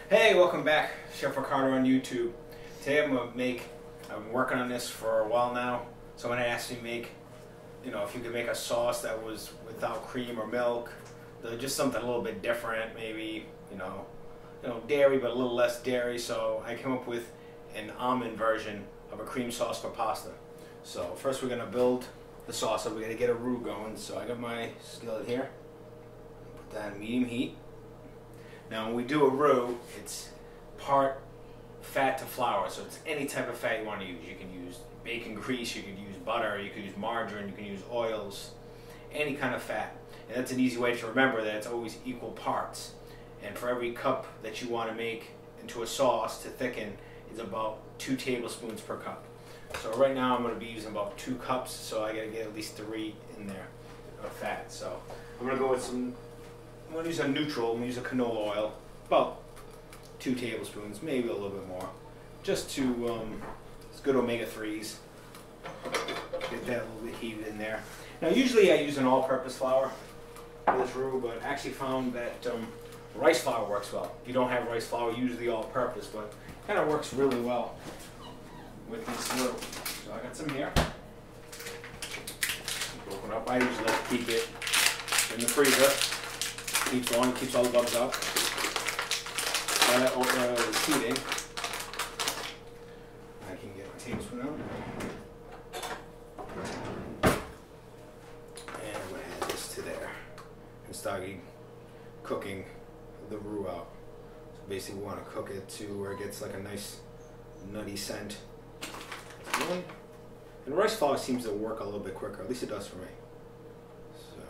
Hey, welcome back, Chef Ricardo on YouTube. Today I've been working on this for a while now. Someone asked me to make, if you could make a sauce that was without cream or milk, just something a little bit different, maybe, dairy but a little less dairy. So I came up with an almond version of a cream sauce for pasta. So first we're gonna build the sauce, so we're gonna get a roux going. So I got my skillet here, put that on medium heat. Now when we do a roux, it's part fat to flour, so it's any type of fat you want to use. You can use bacon grease, you could use butter, you could use margarine, you can use oils, any kind of fat. And that's an easy way to remember that it's always equal parts. And for every cup that you want to make into a sauce to thicken is about 2 tablespoons per cup. So right now I'm going to be using about 2 cups, so I got to get at least 3 in there of fat. So I'm going to go with I'm going to use a neutral. I'm going to use a canola oil, about 2 tablespoons, maybe a little bit more, just to it's good omega-3s. Get that a little bit heated in there. Now usually I use an all-purpose flour for this roux, but I actually found that rice flour works well. If you don't have rice flour, use the all-purpose, but it kind of works really well with this roux. So I got some here. Open up. I usually like to keep it in the freezer. Keeps on, keeps all the bugs up. While that is heating, I can get my tablespoon out. And I'm going to add this to there and start cooking the roux out. So basically we want to cook it to where it gets like a nice nutty scent. And rice flour seems to work a little bit quicker, at least it does for me. So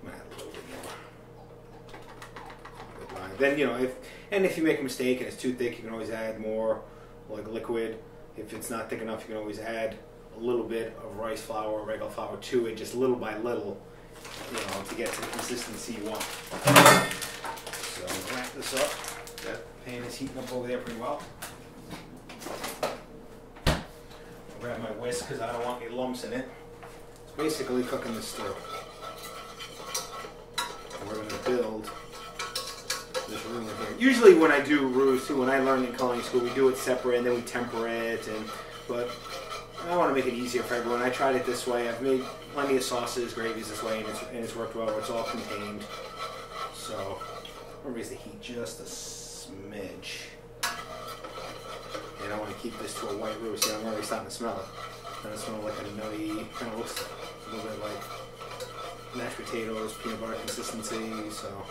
I'm gonna add a little bit more. Then if you make a mistake and it's too thick, you can always add more like liquid. If it's not thick enough, you can always add a little bit of rice flour or regular flour to it, just little by little, to get to the consistency you want. So I'm gonna wrap this up. That pan is heating up over there pretty well. Grab my whisk because I don't want any lumps in it. It's basically cooking this through. And we're going to build this roux in here. Usually when I do roux, when I learned in culinary school, we do it separate and then we temper it. But I want to make it easier for everyone. I tried it this way. I've made plenty of sauces, gravies this way, and it's worked well where it's all contained. So I'm going to raise the heat just a smidge. And I want to keep this to a white roux. See, I'm already starting to smell it. And it smells like a nutty, kind of looks a little bit like mashed potatoes, peanut butter consistency. So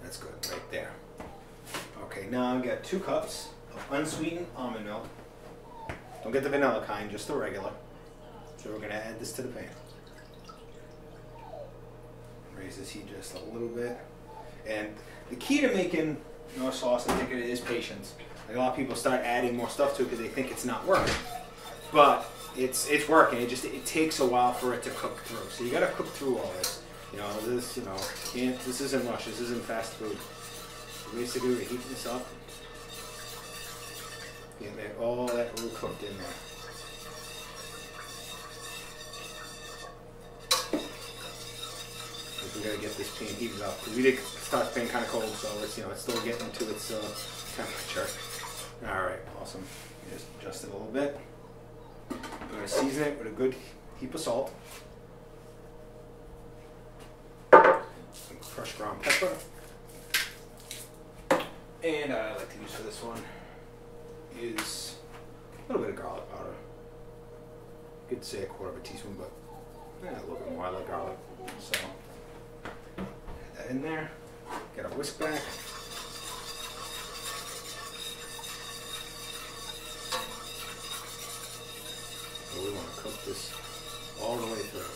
that's good right there. Okay, now I've got 2 cups of unsweetened almond milk. Don't get the vanilla kind, just the regular. So we're going to add this to the pan. Raise this heat just a little bit. And the key to making sauce, I think it is patience. Like a lot of people start adding more stuff to it because they think it's not working, but it's working. It takes a while for it to cook through. So you got to cook through all this. This isn't rush. This isn't fast food. So basically, we're heating this up. Get all that roux cooked in there. We gotta get this pan heated up because we did start the pan kind of cold, so it's still getting to its temperature. All right, awesome. Just adjust it a little bit. I'm gonna season it with a good heap of salt, some crushed ground pepper, and I like to use for this one is a little bit of garlic powder. You could say 1/4 teaspoon, but a little bit more. I like garlic, so. In there, get a whisk back. So we want to cook this all the way through.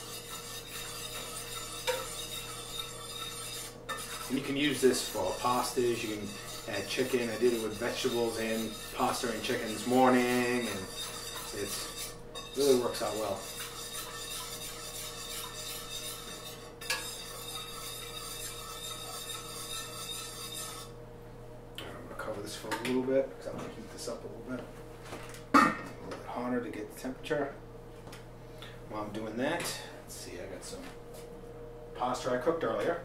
And you can use this for pastas. You can add chicken. I did it with vegetables and pasta and chicken this morning, and it really works out well. Cover this for a little bit because I'm going to heat this up a little bit hotter to get the temperature. While I'm doing that, let's see, I got some pasta I cooked earlier.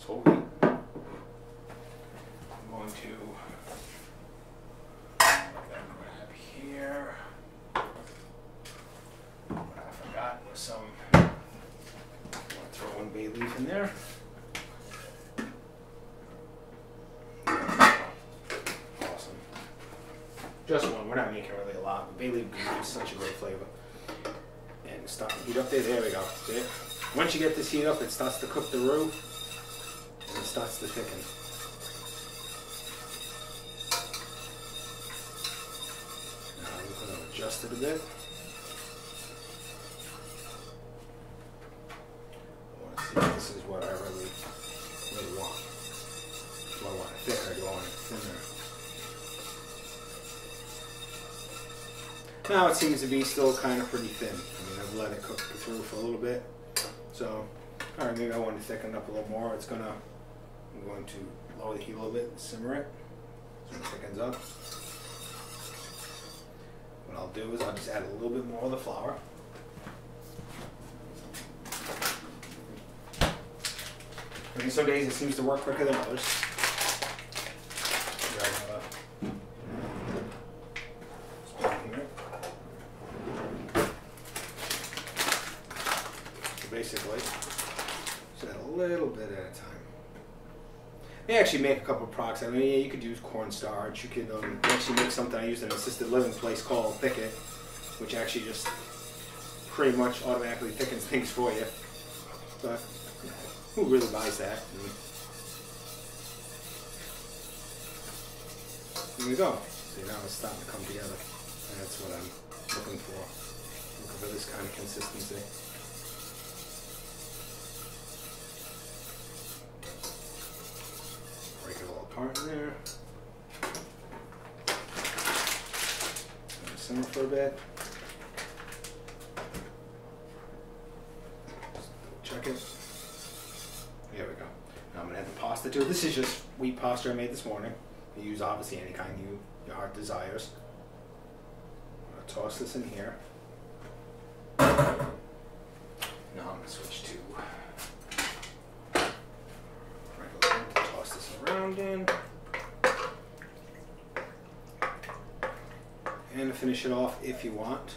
It's whole wheat. I'm going to grab here. What I forgot was some. I'm going to throw one bay leaf in there. Awesome. Just one. We're not making really a lot. But bay leaf gives such a great flavor. And start to heat up there. There we go. See it? Once you get this heat up, it starts to cook the roux and it starts to thicken. Now I'm going to adjust it a bit. I want to see if this is what I really want. Do I want it thicker or do I want it thinner? Now it seems to be still kind of pretty thin. I mean, I've let it cook through for a little bit. So, alright, maybe I want to thicken up a little more. I'm going to lower the heat a little bit and simmer it so it thickens up. What I'll do is I'll just add a little bit more of the flour. I mean, some days it seems to work quicker than others. Basically, just add a little bit at a time. They actually make a couple of products. I mean, yeah, you could use cornstarch. You could actually make something I use in an assisted living place called Thicket, which actually just pretty much automatically thickens things for you. But who really buys that? Here we go. See, now it's starting to come together. And that's what I'm looking for. Looking for this kind of consistency. Break it all apart in there. Simmer for a bit. Check it. There we go. Now I'm going to add the pasta to it. This is just wheat pasta I made this morning. You use obviously any kind your heart desires. I'm going to toss this in here. Now I'm going to switch to regular. Toss this around in. And to finish it off, if you want.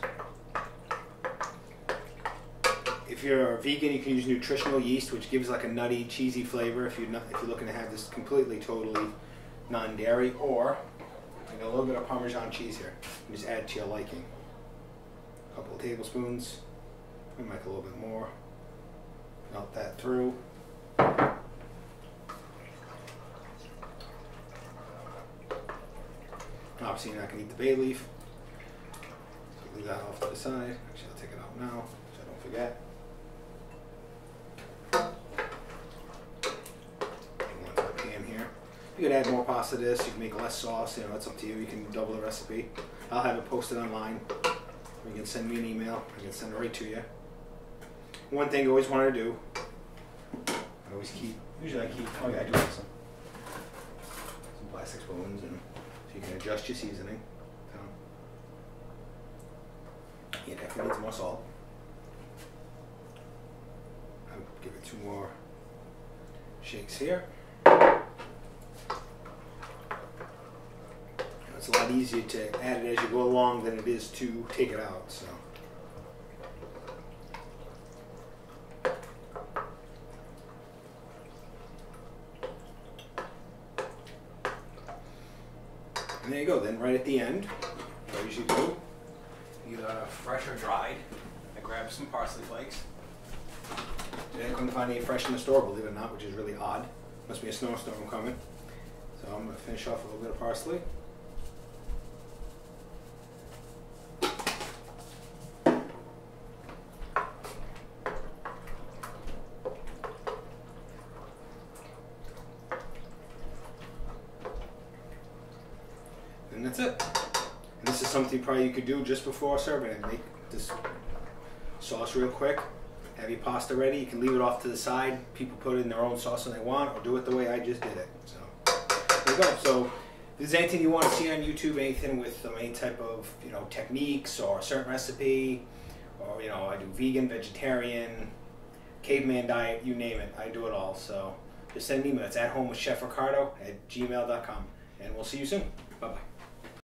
If you're a vegan, you can use nutritional yeast, which gives like a nutty, cheesy flavor. If you're looking to have this completely, totally non-dairy, or like a little bit of Parmesan cheese here. You just add to your liking. A couple of tablespoons. I might a little bit more. Melt that through. Obviously, you're not going to eat the bay leaf. So leave that off to the side. Actually, I'll take it out now so I don't forget. You could add more pasta to this, you can make less sauce, it's up to you. You can double the recipe. I'll have it posted online. You can send me an email, I can send it right to you. One thing you always want to do, usually I keep, I do have some plastic spoons, and so you can adjust your seasoning. So, you definitely need some more salt. I'll give it 2 more shakes here. It's a lot easier to add it as you go along than it is to take it out. So, and there you go. Then right at the end, what I usually do, either fresh or dried, I grab some parsley flakes. Today I couldn't find any fresh in the store, believe it or not, which is really odd. Must be a snowstorm coming. So I'm going to finish off with a little bit of parsley. And that's it. And this is something probably you could do just before serving it. Make this sauce real quick. Have your pasta ready. You can leave it off to the side. People put in their own sauce when they want, or do it the way I just did it. So there you go. So if there's anything you want to see on YouTube, anything with any type of techniques or a certain recipe, or I do vegan, vegetarian, caveman diet, you name it. I do it all. So just send an email. It's athomewithchefricardo@gmail.com. And we'll see you soon. Bye-bye.